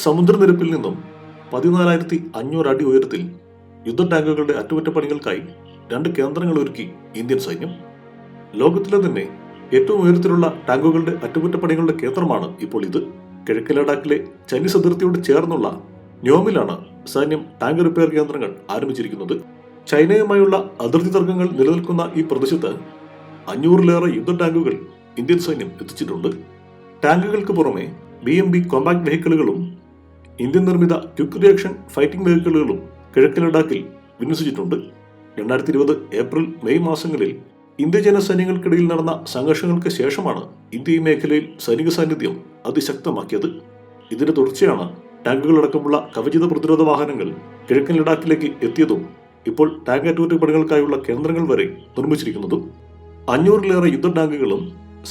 സമുദ്രനിരപ്പിൽ നിന്നും 14,500 അടി ഉയരത്തിൽ യുദ്ധ ടാങ്കുകളുടെ അറ്റകുറ്റപ്പണികൾക്കായി 2 കേന്ദ്രങ്ങൾ ഒരുക്കി ഇന്ത്യൻ സൈന്യം. ലോകത്തിലെ തന്നെ ഏറ്റവും ഉയരത്തിലുള്ള ടാങ്കുകളുടെ അറ്റകുറ്റപ്പണികളുടെ കേന്ദ്രമാണ് ഇപ്പോൾ ഇത്. കിഴക്കൻ ലഡാക്കിലെ ചൈനീസ് അതിർത്തിയോട് ചേർന്നുള്ള ന്യോമിലാണ് സൈന്യം ടാങ്ക് റിപ്പയർ കേന്ദ്രങ്ങൾ ആരംഭിച്ചിരിക്കുന്നത്. ചൈനയുമായുള്ള അതിർത്തി തർക്കങ്ങൾ നിലനിൽക്കുന്ന ഈ പ്രദേശത്ത് 500-ലേറെ യുദ്ധ ടാങ്കുകൾ ഇന്ത്യൻ സൈന്യം എത്തിച്ചിട്ടുണ്ട്. ടാങ്കുകൾക്ക് പുറമെ BMP കോമ്പാക്ട് വെഹിക്കിളുകളും ഇന്ത്യൻ നിർമ്മിത ക്വിക്ക് റിയാക്ഷൻ ഫൈറ്റിംഗ് വെഹിക്കിളുകളും കിഴക്കൻ ലഡാക്കിൽ വിന്യസിച്ചിട്ടുണ്ട്. 2020 ഏപ്രിൽ മെയ് മാസങ്ങളിൽ ഇന്ത്യ ചൈന സൈന്യങ്ങൾക്കിടയിൽ നടന്ന സംഘർഷങ്ങൾക്ക് ശേഷമാണ് ഇന്ത്യ ഈ മേഖലയിൽ സൈനിക സാന്നിധ്യം അതിശക്തമാക്കിയത്. ഇതിന്റെ തുടർച്ചയാണ് ടാങ്കുകളടക്കമുള്ള കവചിത പ്രതിരോധ വാഹനങ്ങൾ കിഴക്കൻ ലഡാക്കിലേക്ക് എത്തിയതും ഇപ്പോൾ ടാങ്ക് അറ്റകുറ്റപ്പണികൾക്കായുള്ള കേന്ദ്രങ്ങൾ വരെ നിർമ്മിച്ചിരിക്കുന്നതും. 500-ലേറെ യുദ്ധ ടാങ്കുകളും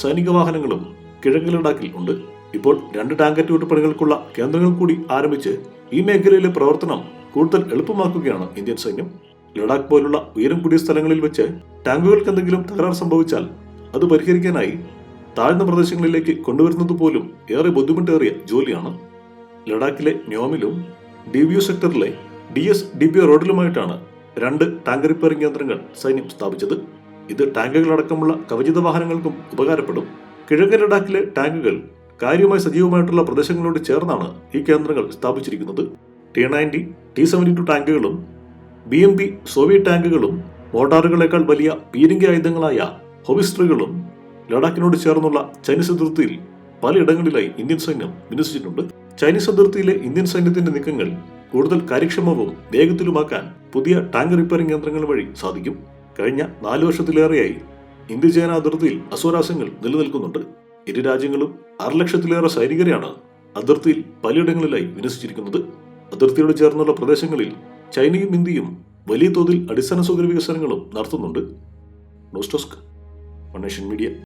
സൈനിക വാഹനങ്ങളും കിഴക്കൻ ലഡാക്കിൽ ഉണ്ട്. ഇപ്പോൾ 2 ടാങ്ക് അറ്റകുറ്റപ്പണികൾക്കുള്ള കേന്ദ്രങ്ങൾ കൂടി ആരംഭിച്ച് ഈ മേഖലയിലെ പ്രവർത്തനം കൂടുതൽ എളുപ്പമാക്കുകയാണ് ഇന്ത്യൻ സൈന്യം. ലഡാക്ക് പോലുള്ള ഉയരം കൂടിയ സ്ഥലങ്ങളിൽ വെച്ച് ടാങ്കുകൾക്ക് എന്തെങ്കിലും തകരാർ സംഭവിച്ചാൽ അത് പരിഹരിക്കാനായി താഴ്ന്ന പ്രദേശങ്ങളിലേക്ക് കൊണ്ടുവരുന്നത് പോലും ഏറെ ബുദ്ധിമുട്ടേറിയ ജോലിയാണ്. ലഡാക്കിലെ ന്യോമിലും DBU സെക്ടറിലെ DSDP റോഡിലുമായിട്ടാണ് 2 ടാങ്ക് റിപ്പയറിംഗ് കേന്ദ്രങ്ങൾ സൈന്യം സ്ഥാപിച്ചത്. ഇത് ടാങ്കുകളടക്കമുള്ള കവചിത വാഹനങ്ങൾക്കും ഉപകാരപ്പെടും. കിഴക്കൻ ലഡാക്കിലെ ടാങ്കുകൾ കാര്യമായി സജീവമായിട്ടുള്ള പ്രദേശങ്ങളോട് ചേർന്നാണ് ഈ കേന്ദ്രങ്ങൾ സ്ഥാപിച്ചിരിക്കുന്നത്. T-90, T-72 ടാങ്കുകളും BMP സോവിയറ്റ് ടാങ്കുകളും മോട്ടാറുകളേക്കാൾ വലിയ പീരങ്കി ആയുധങ്ങളായ ഹോവിസ്റ്ററുകളും ലഡാക്കിനോട് ചേർന്നുള്ള ചൈനീസ് അതിർത്തിയിൽ പലയിടങ്ങളിലായി ഇന്ത്യൻ സൈന്യം വിന്യസിച്ചിട്ടുണ്ട്. ചൈനീസ് അതിർത്തിയിലെ ഇന്ത്യൻ സൈന്യത്തിന്റെ നീക്കങ്ങൾ കൂടുതൽ കാര്യക്ഷമവും വേഗത്തിലുമാക്കാൻ പുതിയ ടാങ്ക് റിപ്പയറിംഗ് കേന്ദ്രങ്ങൾ വഴി സാധിക്കും. കഴിഞ്ഞ 4 വർഷത്തിലേറെയായി ഇന്ത്യ ചൈന അതിർത്തിയിൽ അസ്വാരസ്യങ്ങൾ നിലനിൽക്കുന്നുണ്ട്. ഇരു രാജ്യങ്ങളും 6 ലക്ഷത്തിലേറെ സൈനികരെയാണ് അതിർത്തിയിൽ പലയിടങ്ങളിലായി വിന്യസിച്ചിരിക്കുന്നത്. അതിർത്തിയോട് ചേർന്നുള്ള പ്രദേശങ്ങളിൽ ചൈനയും ഇന്ത്യയും വലിയ തോതിൽ അടിസ്ഥാന സൗകര്യ വികസനങ്ങളും നടത്തുന്നുണ്ട്. News desk, one nation media.